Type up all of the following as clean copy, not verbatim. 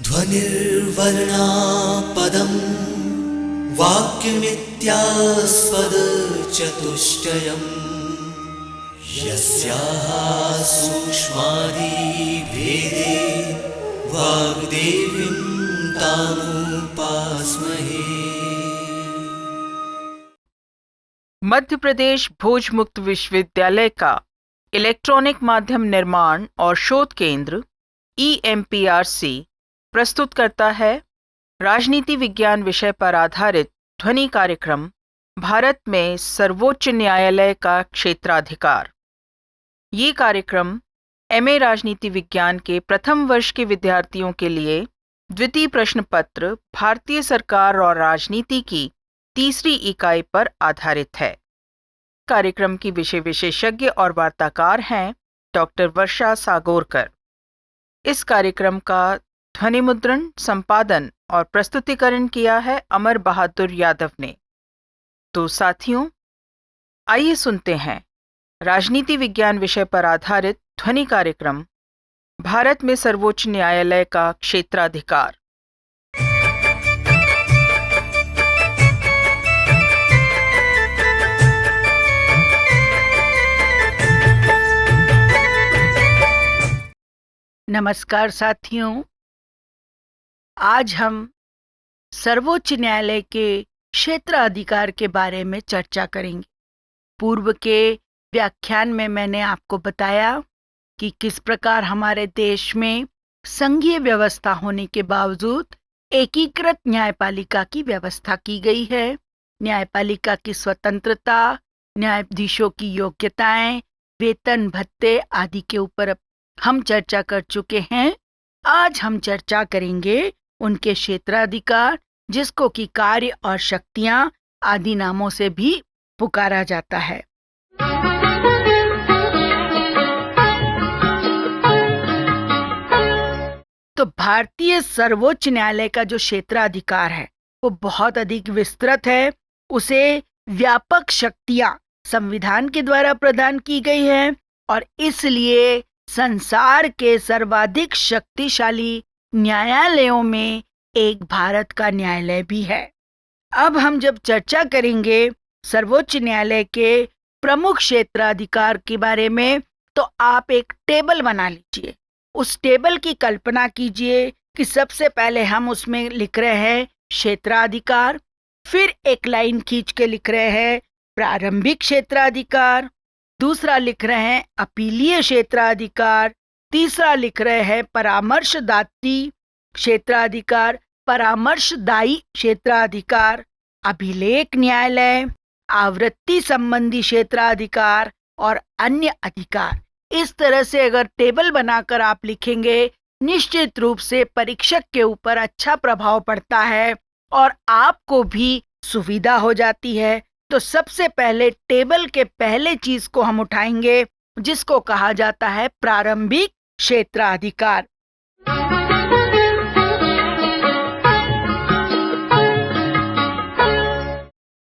ध्वनिर्वर्णा पदं वाक्यमित्यास्पदचतुष्टयम् यस्याः सूक्ष्मादिभेदे वाग्देवीं तामुपास्महे। मध्य प्रदेश भोज मुक्त विश्वविद्यालय का इलेक्ट्रॉनिक माध्यम निर्माण और शोध केंद्र EMPRC प्रस्तुत करता है राजनीति विज्ञान विषय पर आधारित ध्वनि कार्यक्रम भारत में सर्वोच्च न्यायालय का क्षेत्राधिकार। ये कार्यक्रम MA राजनीति विज्ञान के प्रथम वर्ष के विद्यार्थियों के लिए द्वितीय प्रश्न पत्र भारतीय सरकार और राजनीति की तीसरी इकाई पर आधारित है। कार्यक्रम की विषय विशेषज्ञ और वार्ताकार हैं डॉक्टर वर्षा सागोरकर। इस कार्यक्रम का ध्वनि मुद्रण, संपादन और प्रस्तुतिकरण किया है अमर बहादुर यादव ने। तो साथियों, आइए सुनते हैं राजनीति विज्ञान विषय पर आधारित ध्वनि कार्यक्रम भारत में सर्वोच्च न्यायालय का क्षेत्राधिकार। नमस्कार साथियों, आज हम सर्वोच्च न्यायालय के क्षेत्राधिकार के बारे में चर्चा करेंगे। पूर्व के व्याख्यान में मैंने आपको बताया कि किस प्रकार हमारे देश में संघीय व्यवस्था होने के बावजूद एकीकृत न्यायपालिका की व्यवस्था की गई है। न्यायपालिका की स्वतंत्रता, न्यायाधीशों की योग्यताएं, वेतन भत्ते आदि के ऊपर हम चर्चा कर चुके हैं। आज हम चर्चा करेंगे उनके क्षेत्राधिकार, जिसको कि कार्य और शक्तियां आदि नामों से भी पुकारा जाता है। तो भारतीय सर्वोच्च न्यायालय का जो क्षेत्राधिकार है वो बहुत अधिक विस्तृत है। उसे व्यापक शक्तियां संविधान के द्वारा प्रदान की गई है और इसलिए संसार के सर्वाधिक शक्तिशाली न्यायालयों में एक भारत का न्यायालय भी है। अब हम जब चर्चा करेंगे सर्वोच्च न्यायालय के प्रमुख क्षेत्राधिकार के बारे में, तो आप एक टेबल बना लीजिए। उस टेबल की कल्पना कीजिए कि सबसे पहले हम उसमें लिख रहे हैं क्षेत्राधिकार, फिर एक लाइन खींच के लिख रहे हैं प्रारंभिक क्षेत्राधिकार, दूसरा लिख रहे हैं अपीलीय क्षेत्राधिकार, तीसरा लिख रहे हैं परामर्शदात्री क्षेत्राधिकार, परामर्शदायी क्षेत्राधिकार, अभिलेख न्यायालय, आवृत्ति संबंधी क्षेत्राधिकार और अन्य अधिकार। इस तरह से अगर टेबल बनाकर आप लिखेंगे, निश्चित रूप से परीक्षक के ऊपर अच्छा प्रभाव पड़ता है और आपको भी सुविधा हो जाती है। तो सबसे पहले टेबल के पहले चीज को हम उठाएंगे, जिसको कहा जाता है प्रारंभिक क्षेत्राधिकार।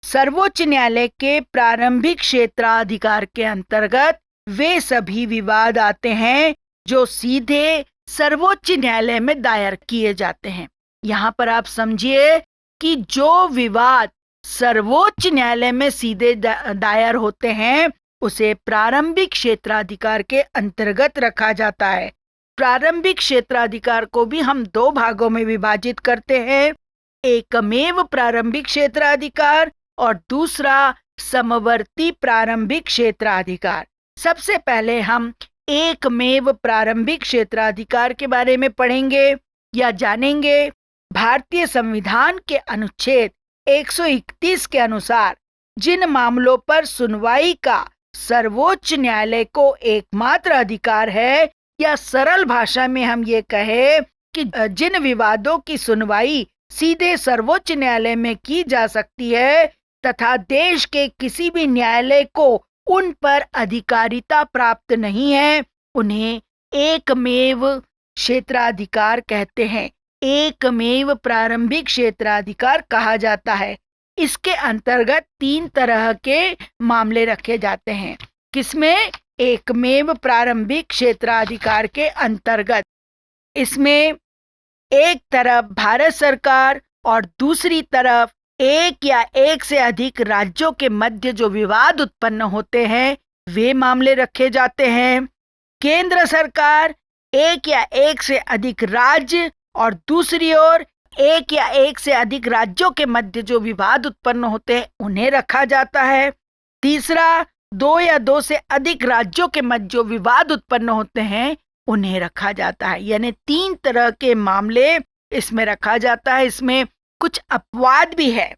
सर्वोच्च न्यायालय के प्रारंभिक क्षेत्राधिकार के अंतर्गत वे सभी विवाद आते हैं जो सीधे सर्वोच्च न्यायालय में दायर किए जाते हैं। यहाँ पर आप समझिए कि जो विवाद सर्वोच्च न्यायालय में सीधे दायर होते हैं उसे प्रारंभिक क्षेत्राधिकार के अंतर्गत रखा जाता है। प्रारंभिक क्षेत्राधिकार को भी हम दो भागों में विभाजित करते हैं, एकमेव प्रारंभिक क्षेत्राधिकार और दूसरा समवर्ती प्रारंभिक क्षेत्राधिकार। सबसे पहले हम एकमेव प्रारंभिक क्षेत्राधिकार के बारे में पढ़ेंगे या जानेंगे। भारतीय संविधान के अनुच्छेद 131 के अनुसार जिन मामलों पर सुनवाई का सर्वोच्च न्यायालय को एकमात्र अधिकार है, या सरल भाषा में हम ये कहें कि जिन विवादों की सुनवाई सीधे सर्वोच्च न्यायालय में की जा सकती है तथा देश के किसी भी न्यायालय को उन पर अधिकारिता प्राप्त नहीं है, उन्हें एकमेव क्षेत्राधिकार कहते हैं। एकमेव प्रारंभिक क्षेत्राधिकार कहा जाता है। इसके अंतर्गत 3 तरह के मामले रखे जाते हैं। किसमें? एकमेव प्रारंभिक क्षेत्राधिकार के अंतर्गत। इसमें एक तरफ भारत सरकार और दूसरी तरफ एक या एक से अधिक राज्यों के मध्य जो विवाद उत्पन्न होते हैं वे मामले रखे जाते हैं। केंद्र सरकार एक या एक से अधिक राज्य और दूसरी ओर एक या एक से अधिक राज्यों के मध्य जो विवाद उत्पन्न होते हैं उन्हें रखा जाता है। तीसरा, दो या दो से अधिक राज्यों के मध्य जो विवाद उत्पन्न होते हैं उन्हें रखा जाता है। यानी 3 तरह के मामले इसमें रखा जाता है। इसमें कुछ अपवाद भी है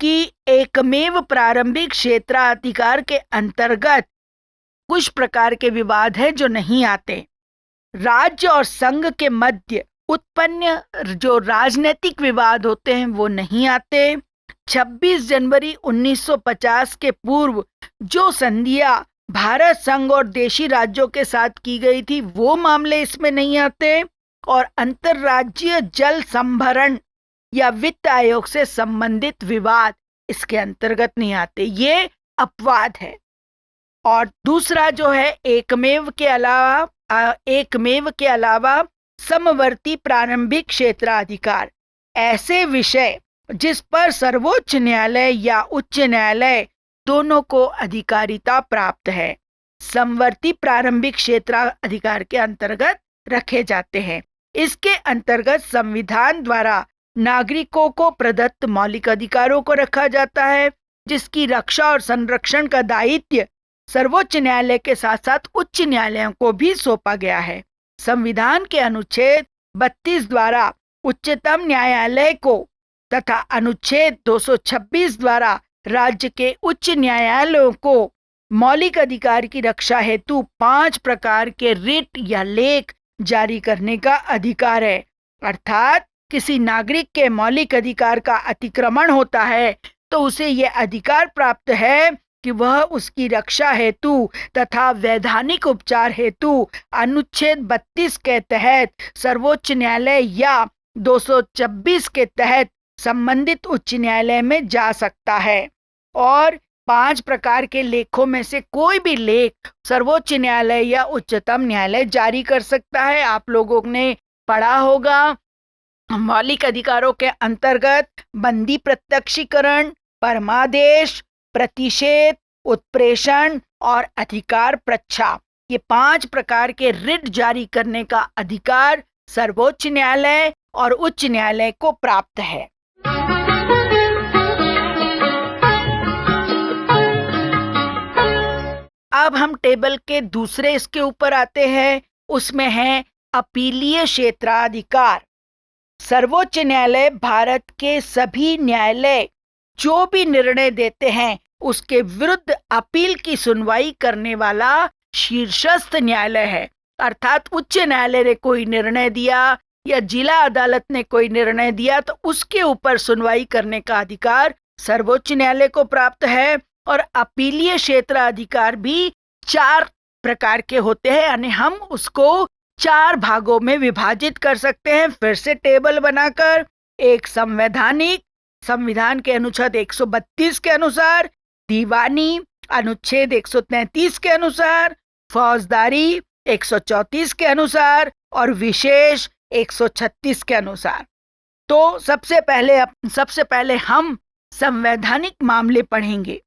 कि एकमेव प्रारंभिक क्षेत्राधिकार के अंतर्गत कुछ प्रकार के विवाद है जो नहीं आते। राज्य और संघ के मध्य उत्पन्न जो राजनीतिक विवाद होते हैं वो नहीं आते। 26 जनवरी 1950 के पूर्व जो संधियां भारत संघ और देशी राज्यों के साथ की गई थी वो मामले इसमें नहीं आते। और अंतर्राज्यीय जल संभरण या वित्त आयोग से संबंधित विवाद इसके अंतर्गत नहीं आते। ये अपवाद है। और दूसरा जो है एकमेव के अलावा समवर्ती प्रारंभिक क्षेत्राधिकार, ऐसे विषय जिस पर सर्वोच्च न्यायालय या उच्च न्यायालय दोनों को अधिकारिता प्राप्त है, समवर्ती प्रारंभिक क्षेत्राधिकार के अंतर्गत रखे जाते हैं। इसके अंतर्गत संविधान द्वारा नागरिकों को प्रदत्त मौलिक अधिकारों को रखा जाता है, जिसकी रक्षा और संरक्षण का दायित्व सर्वोच्च न्यायालय के साथ साथ उच्च न्यायालयों को भी सौंपा गया है। संविधान के अनुच्छेद 32 द्वारा उच्चतम न्यायालय को तथा अनुच्छेद 226 द्वारा राज्य के उच्च न्यायालयों को मौलिक अधिकार की रक्षा हेतु 5 प्रकार के रिट या लेख जारी करने का अधिकार है। अर्थात किसी नागरिक के मौलिक अधिकार का अतिक्रमण होता है तो उसे यह अधिकार प्राप्त है कि वह उसकी रक्षा हेतु तथा वैधानिक उपचार हेतु अनुच्छेद 32 के तहत सर्वोच्च न्यायालय या 226 के तहत संबंधित उच्च न्यायालय में जा सकता है। और 5 प्रकार के लेखों में से कोई भी लेख सर्वोच्च न्यायालय या उच्चतम न्यायालय जारी कर सकता है। आप लोगों ने पढ़ा होगा मौलिक अधिकारों के अंतर्गत बंदी प्रत्यक्षीकरण, परमादेश, प्रतिषेध, उत्प्रेषण और अधिकार प्रच्छा, ये 5 प्रकार के रिट जारी करने का अधिकार सर्वोच्च न्यायालय और उच्च न्यायालय को प्राप्त है। अब हम टेबल के दूसरे इसके ऊपर आते हैं। उसमें है अपीलीय क्षेत्राधिकार। सर्वोच्च न्यायालय भारत के सभी न्यायालय जो भी निर्णय देते हैं उसके विरुद्ध अपील की सुनवाई करने वाला शीर्षस्थ न्यायालय है। अर्थात उच्च न्यायालय ने कोई निर्णय दिया या जिला अदालत ने कोई निर्णय दिया तो उसके ऊपर सुनवाई करने का अधिकार सर्वोच्च न्यायालय को प्राप्त है। और अपीलीय क्षेत्राधिकार भी 4 प्रकार के होते हैं, यानी हम उसको 4 भागों में विभाजित कर सकते हैं। फिर से टेबल बनाकर, एक संवैधानिक, संविधान के अनुच्छेद 132 के अनुसार, दीवानी अनुच्छेद 133 के अनुसार, फौजदारी 134 के अनुसार और विशेष 136 के अनुसार। तो सबसे पहले हम संवैधानिक मामले पढ़ेंगे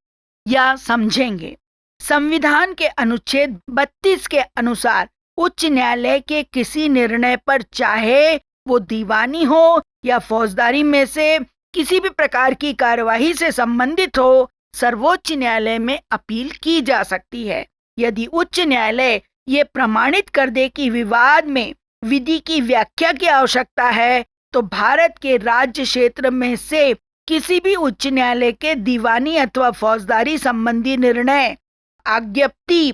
या समझेंगे। संविधान के अनुच्छेद 32 के अनुसार उच्च न्यायालय के किसी निर्णय पर चाहे वो दीवानी हो या फौजदारी में से किसी भी प्रकार की कार्यवाही से संबंधित हो, सर्वोच्च न्यायालय में अपील की जा सकती है। यदि उच्च न्यायालय ये प्रमाणित कर दे कि विवाद में विधि की व्याख्या की आवश्यकता है तो भारत के राज्य क्षेत्र में से किसी भी उच्च न्यायालय के दीवानी अथवा फौजदारी संबंधी निर्णय, आज्ञप्ति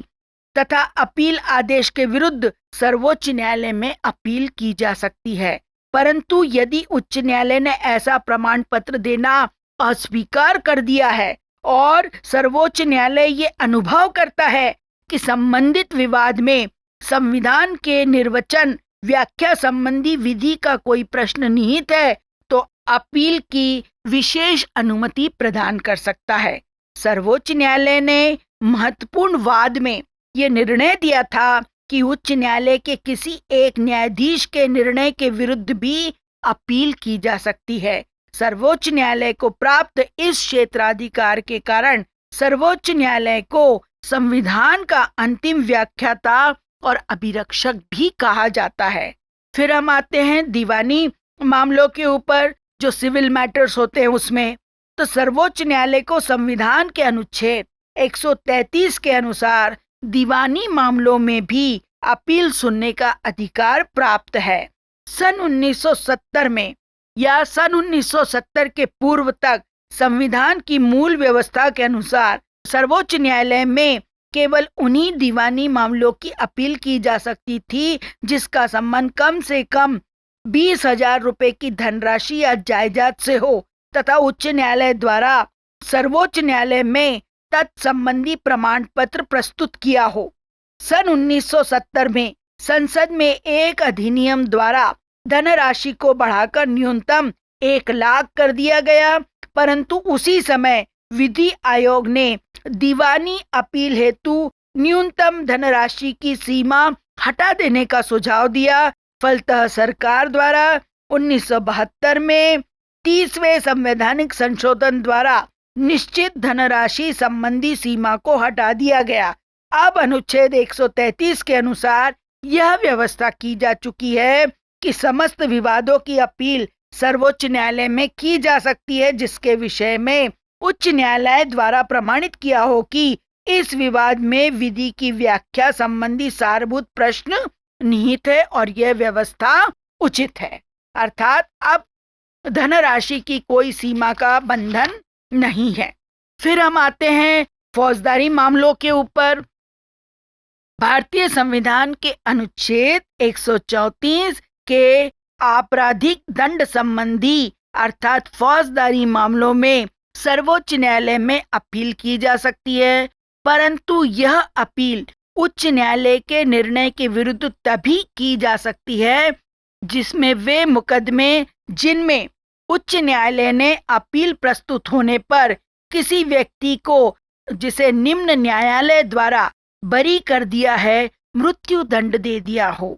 तथा अपील आदेश के विरुद्ध सर्वोच्च न्यायालय में अपील की जा सकती है। परंतु यदि उच्च न्यायालय ने ऐसा प्रमाण पत्र देना अस्वीकार कर दिया है और सर्वोच्च न्यायालय ये अनुभव करता है कि संबंधित विवाद में संविधान के निर्वचन व्याख्या संबंधी विधि का कोई प्रश्न निहित है तो अपील की विशेष अनुमति प्रदान कर सकता है। सर्वोच्च न्यायालय ने महत्वपूर्ण वाद में ये निर्णय दिया था कि उच्च न्यायालय के किसी एक न्यायाधीश के निर्णय के विरुद्ध भी अपील की जा सकती है। सर्वोच्च न्यायालय को प्राप्त इस क्षेत्राधिकार के कारण सर्वोच्च न्यायालय को संविधान का अंतिम व्याख्याता और अभिरक्षक भी कहा जाता है। फिर हम आते हैं दीवानी मामलों के ऊपर, जो सिविल मैटर्स होते हैं उसमें। तो सर्वोच्च न्यायालय को संविधान के अनुच्छेद 133 के अनुसार दीवानी मामलों में भी अपील सुनने का अधिकार प्राप्त है। सन 1970 में या सन 1970 के पूर्व तक संविधान की मूल व्यवस्था के अनुसार सर्वोच्च न्यायालय में केवल उन्हीं दीवानी मामलों की अपील की जा सकती थी जिसका संबंध कम से कम 20,000 रुपए की धनराशि या जायदाद से हो तथा उच्च न्यायालय द्वारा सर्वोच्च न्यायालय में तत्संबंधी प्रमाण पत्र प्रस्तुत किया हो। सन 1970 में संसद में एक अधिनियम द्वारा धनराशि को बढ़ाकर न्यूनतम 1 लाख कर दिया गया, परंतु उसी समय विधि आयोग ने दीवानी अपील हेतु न्यूनतम धनराशि की सीमा हटा देने का सुझाव दिया। फलतः सरकार द्वारा 1972 में 30वें संवैधानिक संशोधन द्वारा निश्चित धनराशि संबंधी सीमा को हटा दिया गया। अब अनुच्छेद 133 के अनुसार यह व्यवस्था की जा चुकी है कि समस्त विवादों की अपील सर्वोच्च न्यायालय में की जा सकती है जिसके विषय में उच्च न्यायालय द्वारा प्रमाणित किया हो कि इस विवाद में विधि की व्याख्या संबंधी सारभूत प्रश्न निहित है और यह व्यवस्था उचित है। अर्थात अब धनराशि की कोई सीमा का बंधन नहीं है। फिर हम आते हैं फौजदारी मामलों के ऊपर। भारतीय संविधान के अनुच्छेद 134 के आपराधिक दंड संबंधी अर्थात फौजदारी मामलों में सर्वोच्च न्यायालय में अपील की जा सकती है, परंतु यह अपील उच्च न्यायालय के निर्णय के विरुद्ध तभी की जा सकती है जिसमें वे मुकदमे जिनमें उच्च न्यायालय ने अपील प्रस्तुत होने पर किसी व्यक्ति को जिसे निम्न न्यायालय द्वारा बरी कर दिया है मृत्यु दंड दे दिया हो।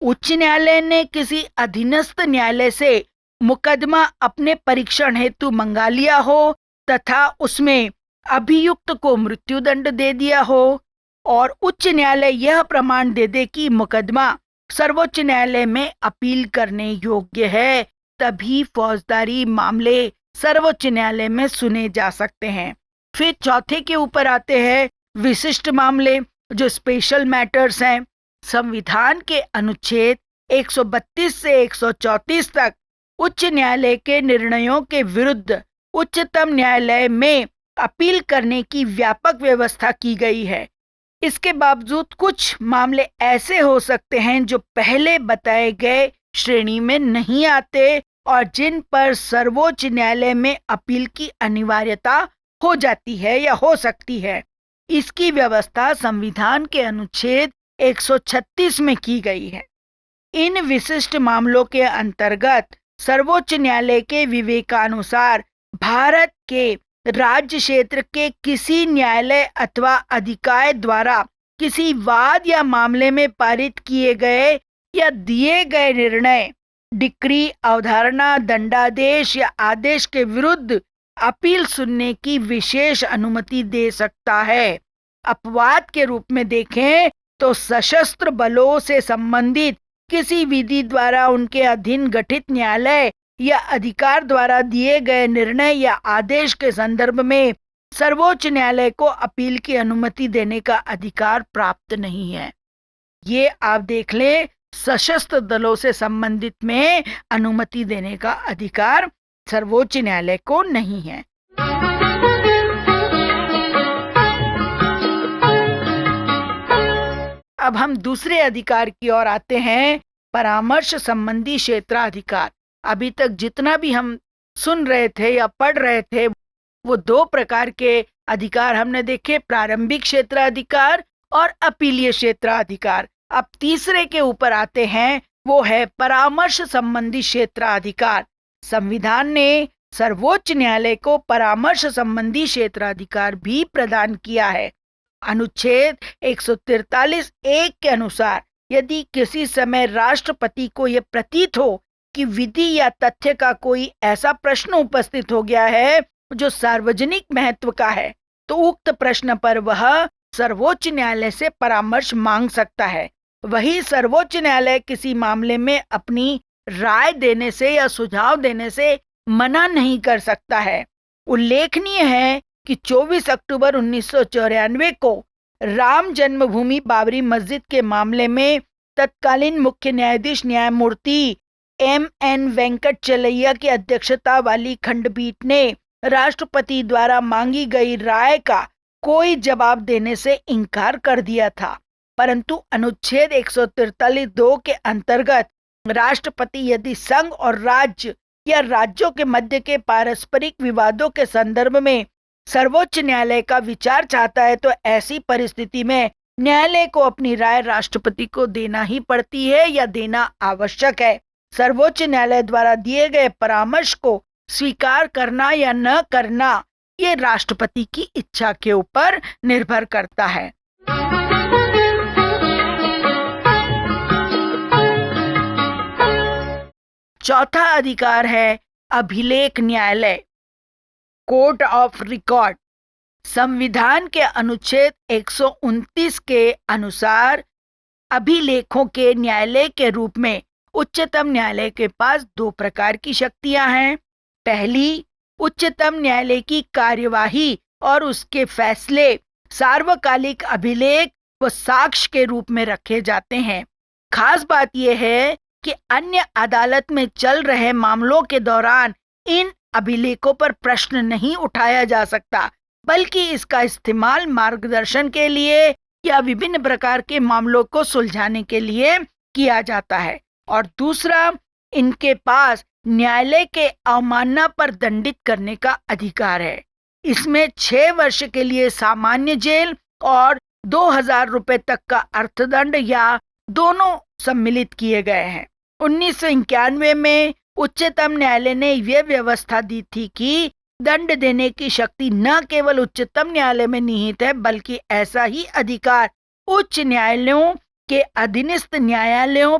उच्च न्यायालय ने किसी अधीनस्थ न्यायालय से मुकदमा अपने परीक्षण हेतु मंगा लिया हो तथा उसमें अभियुक्त को मृत्यु दंड दे दिया हो और उच्च न्यायालय यह प्रमाण दे दे कि मुकदमा सर्वोच्च न्यायालय में अपील करने योग्य है, तभी फौजदारी मामले सर्वोच्च न्यायालय में सुने जा सकते हैं। फिर चौथे के ऊपर आते हैं विशिष्ट मामले, जो स्पेशल मैटर्स हैं। संविधान के अनुच्छेद 132 से 134 तक उच्च न्यायालय के निर्णयों के विरुद्ध उच्चतम न्यायालय में अपील करने की व्यापक व्यवस्था की गई है। इसके बावजूद कुछ मामले ऐसे हो सकते हैं जो पहले बताए गए श्रेणी में नहीं आते और जिन पर सर्वोच्च न्यायालय में अपील की अनिवार्यता हो जाती है या हो सकती है। इसकी व्यवस्था संविधान के अनुच्छेद 136 में की गई है। इन विशिष्ट मामलों के अंतर्गत सर्वोच्च न्यायालय के विवेकानुसार भारत के राज्य क्षेत्र के किसी न्यायालय अथवा अधिकार द्वारा किसी वाद या मामले में पारित किए गए या दिए गए निर्णय, डिक्री, अवधारणा, दंडादेश या आदेश के विरुद्ध अपील सुनने की विशेष अनुमति दे सकता है। अपवाद के रूप में देखें तो सशस्त्र बलों से संबंधित किसी विधि द्वारा उनके अधीन गठित न्यायालय या अधिकार द्वारा दिए गए निर्णय या आदेश के संदर्भ में सर्वोच्च न्यायालय को अपील की अनुमति देने का अधिकार प्राप्त नहीं है। ये आप देख लें, सशस्त्र दलों से संबंधित में अनुमति देने का अधिकार सर्वोच्च न्यायालय को नहीं है। अब हम दूसरे अधिकार की ओर आते हैं, परामर्श संबंधी क्षेत्राधिकार। अभी तक जितना भी हम सुन रहे थे या पढ़ रहे थे वो 2 प्रकार के अधिकार हमने देखे, प्रारंभिक क्षेत्राधिकार और अपीलीय क्षेत्राधिकार। अब तीसरे के ऊपर आते हैं, वो है परामर्श संबंधी क्षेत्राधिकार। संविधान ने सर्वोच्च न्यायालय को परामर्श संबंधी क्षेत्राधिकार भी प्रदान किया है। अनुच्छेद 143(1) के अनुसार यदि किसी समय राष्ट्रपति को यह प्रतीत हो कि विधि या तथ्य का कोई ऐसा प्रश्न उपस्थित हो गया है जो सार्वजनिक महत्व का है, तो उक्त प्रश्न पर वह सर्वोच्च न्यायालय से परामर्श मांग सकता है। वही सर्वोच्च न्यायालय किसी मामले में अपनी राय देने से या सुझाव देने से मना नहीं कर सकता है। उल्लेखनीय है कि 24 अक्टूबर 1994 को राम जन्मभूमि बाबरी मस्जिद के मामले में तत्कालीन मुख्य न्यायाधीश न्यायमूर्ति M.N. वेंकटचलैया की अध्यक्षता वाली खंडपीठ ने राष्ट्रपति द्वारा मांगी गई राय का कोई जवाब देने से इनकार कर दिया था, परंतु अनुच्छेद 143(2) के अंतर्गत राष्ट्रपति यदि संघ और राज्य या राज्यों के मध्य के पारस्परिक विवादों के संदर्भ में सर्वोच्च न्यायालय का विचार चाहता है, तो ऐसी परिस्थिति में न्यायालय को अपनी राय राष्ट्रपति को देना ही पड़ती है या देना आवश्यक है। सर्वोच्च न्यायालय द्वारा दिए गए परामर्श को स्वीकार करना या न करना ये राष्ट्रपति की इच्छा के ऊपर निर्भर करता है। चौथा अधिकार है अभिलेख न्यायालय, कोर्ट ऑफ रिकॉर्ड। संविधान के अनुच्छेद 129 के अनुसार अभिलेखों के न्यायालय के रूप में उच्चतम न्यायालय के पास दो प्रकार की शक्तियां हैं। पहली, उच्चतम न्यायालय की कार्यवाही और उसके फैसले सार्वकालिक अभिलेख व साक्ष्य के रूप में रखे जाते हैं। खास बात यह है कि अन्य अदालत में चल रहे मामलों के दौरान इन अभिलेखों पर प्रश्न नहीं उठाया जा सकता, बल्कि इसका इस्तेमाल मार्गदर्शन के लिए या विभिन्न प्रकार के मामलों को सुलझाने के लिए किया जाता है। और दूसरा, इनके पास न्यायालय के अवमानना पर दंडित करने का अधिकार है। इसमें 6 वर्ष के लिए सामान्य जेल और 2000 रुपए तक का अर्थदंड या दोनों सम्मिलित किए गए हैं। 1991 में उच्चतम न्यायालय ने यह व्यवस्था दी थी कि दंड देने की शक्ति न केवल उच्चतम न्यायालय में निहित है, बल्कि ऐसा ही अधिकार उच्च न्यायालयों के अधीनस्थ न्यायालयों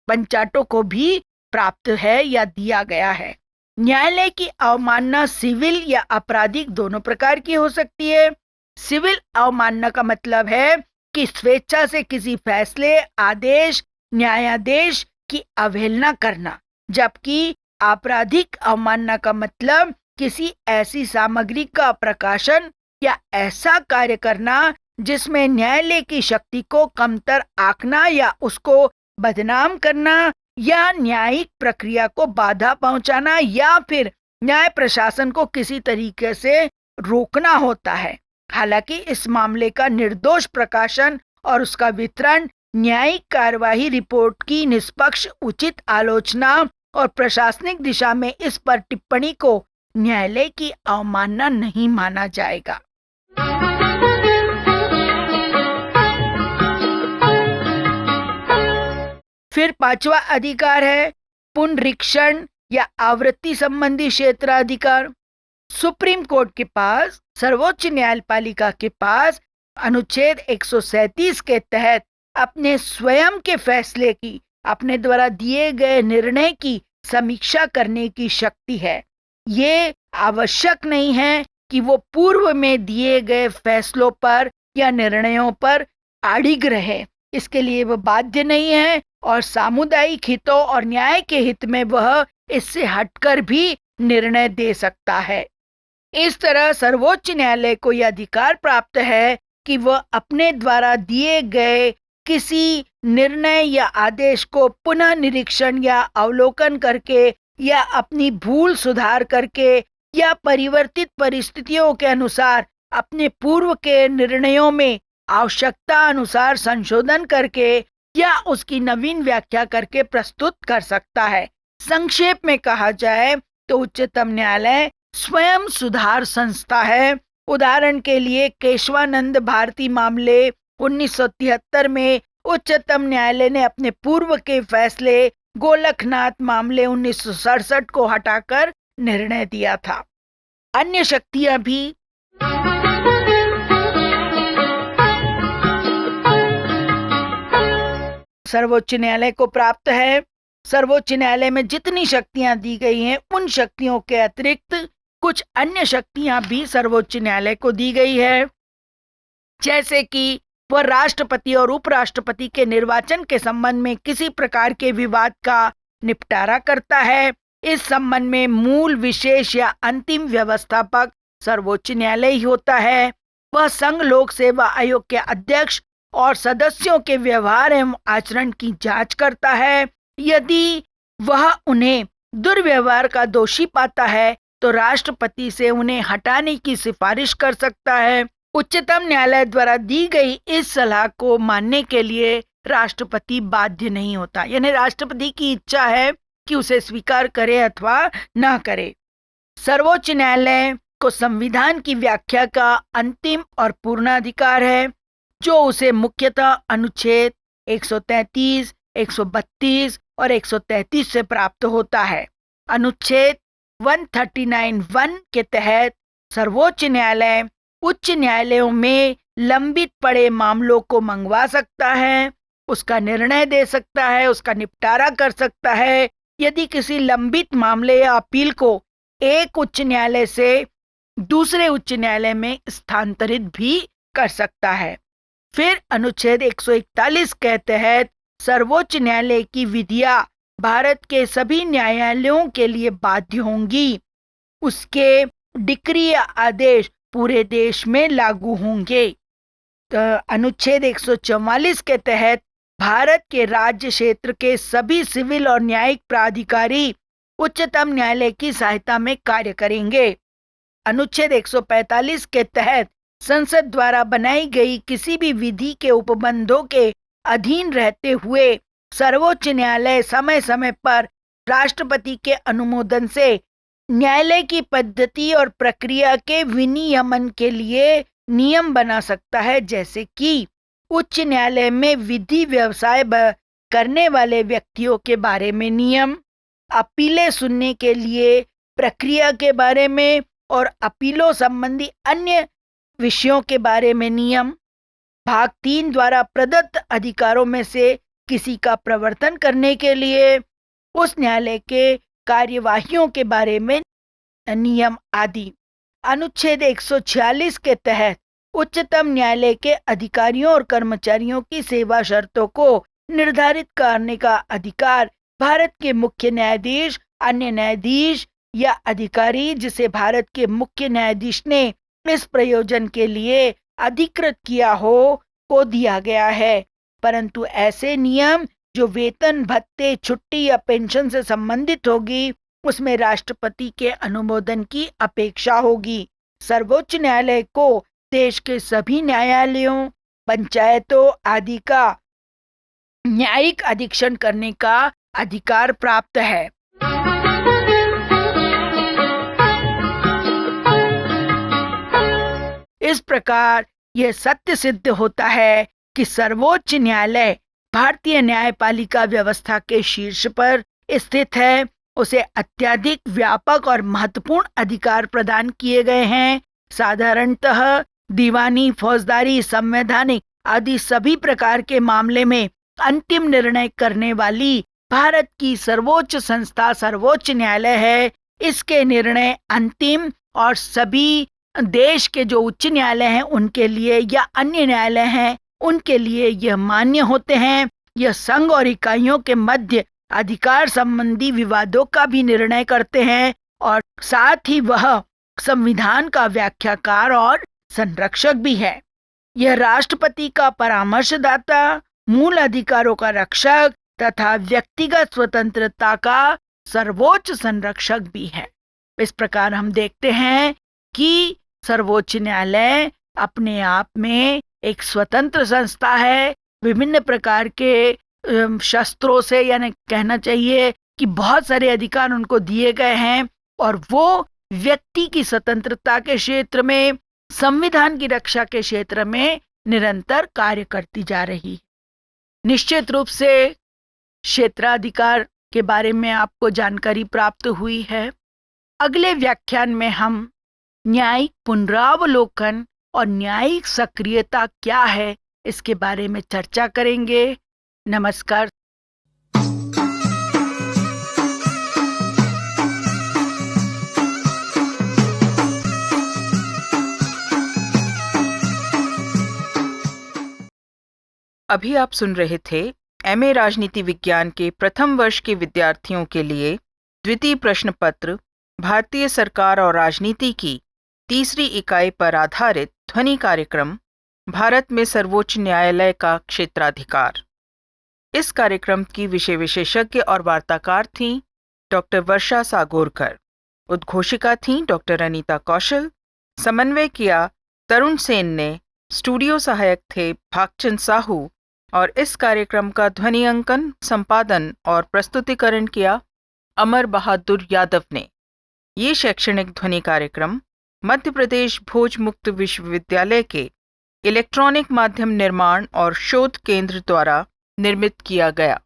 पंचायतों को भी प्राप्त है या दिया गया है। न्यायालय की अवमानना सिविल या आपराधिक दोनों प्रकार की हो सकती है। सिविल अवमानना का मतलब है कि स्वेच्छा से किसी फैसले, आदेश, न्यायादेश की अवहेलना करना, जबकि आपराधिक अवमानना का मतलब किसी ऐसी सामग्री का प्रकाशन या ऐसा कार्य करना जिसमें न्यायालय की शक्ति को कमतर आंकना या उसको बदनाम करना या न्यायिक प्रक्रिया को बाधा पहुंचाना या फिर न्याय प्रशासन को किसी तरीके से रोकना होता है। हालांकि इस मामले का निर्दोष प्रकाशन और उसका वितरण न्यायिक कार्यवाही रिपोर्ट की निष्पक्ष उचित आलोचना और प्रशासनिक दिशा में इस पर टिप्पणी को न्यायालय की अवमानना नहीं माना जाएगा। फिर पांचवा अधिकार है पुनरीक्षण या आवृत्ति संबंधी क्षेत्राधिकार। सुप्रीम कोर्ट के पास, सर्वोच्च न्यायपालिका के पास अनुच्छेद 137 के तहत अपने स्वयं के फैसले की, अपने द्वारा दिए गए निर्णय की समीक्षा करने की शक्ति है। ये आवश्यक नहीं है कि वो पूर्व में दिए गए फैसलों पर या निर्णयों पर अडिग रहे, इसके लिए वह बाध्य नहीं है और सामुदायिक हितों और न्याय के हित में वह इससे हटकर भी निर्णय दे सकता है। इस तरह सर्वोच्च न्यायालय को यह अधिकार प्राप्त है कि वह अपने द्वारा दिए गए किसी निर्णय या आदेश को पुनः निरीक्षण या अवलोकन करके या अपनी भूल सुधार करके या परिवर्तित परिस्थितियों के अनुसार अपने पूर्व के निर्णयों में आवश्यकता अनुसार संशोधन करके या उसकी नवीन व्याख्या करके प्रस्तुत कर सकता है। संक्षेप में कहा जाए तो उच्चतम न्यायालय स्वयं सुधार संस्था है। उदाहरण के लिए केशवानंद भारती मामले 1973 में उच्चतम न्यायालय ने अपने पूर्व के फैसले गोलकनाथ मामले 1967 को हटाकर निर्णय दिया था। अन्य शक्तियां भी सर्वोच्च न्यायालय को प्राप्त है। सर्वोच्च न्यायालय में जितनी शक्तियां दी गई हैं, उन शक्तियों के अतिरिक्त कुछ अन्य शक्तियां भी सर्वोच्च न्यायालय को दी गई है, जैसे कि वह राष्ट्रपति और उपराष्ट्रपति के निर्वाचन के संबंध में किसी प्रकार के विवाद का निपटारा करता है। इस संबंध में मूल, विशेष या अंतिम व्यवस्थापक सर्वोच्च न्यायालय ही होता है। वह संघ लोक सेवा आयोग के अध्यक्ष और सदस्यों के व्यवहार एवं आचरण की जांच करता है। यदि वह उन्हें दुर्व्यवहार का दोषी पाता है तो राष्ट्रपति से उन्हें हटाने की सिफारिश कर सकता है। उच्चतम न्यायालय द्वारा दी गई इस सलाह को मानने के लिए राष्ट्रपति बाध्य नहीं होता, यानी राष्ट्रपति की इच्छा है कि उसे स्वीकार करे अथवा न करे। सर्वोच्च न्यायालय को संविधान की व्याख्या का अंतिम और पूर्ण अधिकार है, जो उसे मुख्यतः अनुच्छेद 133, 132 और 133 से प्राप्त होता है। अनुच्छेद 139(1) के तहत सर्वोच्च न्यायालय उच्च न्यायालयों में लंबित पड़े मामलों को मंगवा सकता है, उसका निर्णय दे सकता है, उसका निपटारा कर सकता है। यदि किसी लंबित मामले या अपील को एक उच्च न्यायालय से दूसरे उच्च न्यायालय में स्थानांतरित भी कर सकता है। फिर अनुच्छेद 141 के तहत सर्वोच्च न्यायालय की विधियां भारत के सभी न्यायालयों के लिए बाध्य होंगी। उसके डिक्री या आदेश पूरे देश में लागू होंगे। तो अनुच्छेद 144 के तहत भारत के राज्य क्षेत्र के सभी सिविल और न्यायिक प्राधिकारी उच्चतम न्यायालय की सहायता में कार्य करेंगे। अनुच्छेद 145 के तहत संसद द्वारा बनाई गई किसी भी विधि के उपबंधों के अधीन रहते हुए सर्वोच्च न्यायालय समय समय पर राष्ट्रपति के अनुमोदन से न्यायालय की पद्धति और प्रक्रिया के विनियमन के लिए नियम बना सकता है, जैसे कि उच्च न्यायालय में विधि व्यवसाय करने वाले व्यक्तियों के बारे में नियम, अपीलें सुनने के लिए प्रक्रिया के बारे में और अपीलों संबंधी अन्य विषयों के बारे में नियम, भाग 3 द्वारा प्रदत्त अधिकारों में से किसी का प्रवर्तन करने के लिए उस न्यायालय के कार्यवाहियों के बारे में नियम आदि। अनुच्छेद 146 के तहत उच्चतम न्यायालय के अधिकारियों और कर्मचारियों की सेवा शर्तों को निर्धारित करने का अधिकार भारत के मुख्य न्यायाधीश, अन्य न्यायाधीश या अधिकारी जिसे भारत के मुख्य न्यायाधीश ने इस प्रयोजन के लिए अधिकृत किया हो को दिया गया है। परंतु ऐसे नियम जो वेतन, भत्ते, छुट्टी या पेंशन से संबंधित होगी, उसमें राष्ट्रपति के अनुमोदन की अपेक्षा होगी। सर्वोच्च न्यायालय को देश के सभी न्यायालयों, पंचायतों आदि का न्यायिक अधीक्षण करने का अधिकार प्राप्त है। इस प्रकार यह सत्य सिद्ध होता है कि सर्वोच्च न्यायालय भारतीय न्यायपालिका व्यवस्था के शीर्ष पर स्थित है। उसे अत्यधिक व्यापक और महत्वपूर्ण अधिकार प्रदान किए गए हैं। साधारणतः दीवानी, फौजदारी, संवैधानिक आदि सभी प्रकार के मामले में अंतिम निर्णय करने वाली भारत की सर्वोच्च संस्था सर्वोच्च न्यायालय है। इसके निर्णय अंतिम और सभी देश के जो उच्च न्यायालय हैं उनके लिए या अन्य न्यायालय हैं उनके लिए यह मान्य होते हैं। यह संघ और इकाइयों के मध्य अधिकार संबंधी विवादों का भी निर्णय करते हैं और साथ ही वह संविधान का व्याख्याकार और संरक्षक भी है। यह राष्ट्रपति का परामर्शदाता, मूल अधिकारों का रक्षक तथा व्यक्तिगत स्वतंत्रता का सर्वोच्च संरक्षक भी है। इस प्रकार हम देखते हैं कि सर्वोच्च न्यायालय अपने आप में एक स्वतंत्र संस्था है। विभिन्न प्रकार के शस्त्रों से, यानी कहना चाहिए कि बहुत सारे अधिकार उनको दिए गए हैं और वो व्यक्ति की स्वतंत्रता के क्षेत्र में, संविधान की रक्षा के क्षेत्र में निरंतर कार्य करती जा रही है। निश्चित रूप से क्षेत्राधिकार के बारे में आपको जानकारी प्राप्त हुई है। अगले व्याख्यान में हम न्यायिक पुनरावलोकन और न्यायिक सक्रियता क्या है इसके बारे में चर्चा करेंगे। नमस्कार। अभी आप सुन रहे थे एमए राजनीति विज्ञान के प्रथम वर्ष के विद्यार्थियों के लिए द्वितीय प्रश्न पत्र भारतीय सरकार और राजनीति की तीसरी इकाई पर आधारित ध्वनि कार्यक्रम भारत में सर्वोच्च न्यायालय का क्षेत्राधिकार। इस कार्यक्रम की विषय विशेषज्ञ और वार्ताकार थीं डॉक्टर वर्षा सागोरकर, उद्घोषिका थीं डॉक्टर अनीता कौशल, समन्वय किया तरुण सेन ने, स्टूडियो सहायक थे भागचंद साहू और इस कार्यक्रम का ध्वनि अंकन, संपादन और प्रस्तुतिकरण किया अमर बहादुर यादव ने। ये शैक्षणिक ध्वनि कार्यक्रम मध्य प्रदेश भोज मुक्त विश्वविद्यालय के इलेक्ट्रॉनिक माध्यम निर्माण और शोध केंद्र द्वारा निर्मित किया गया।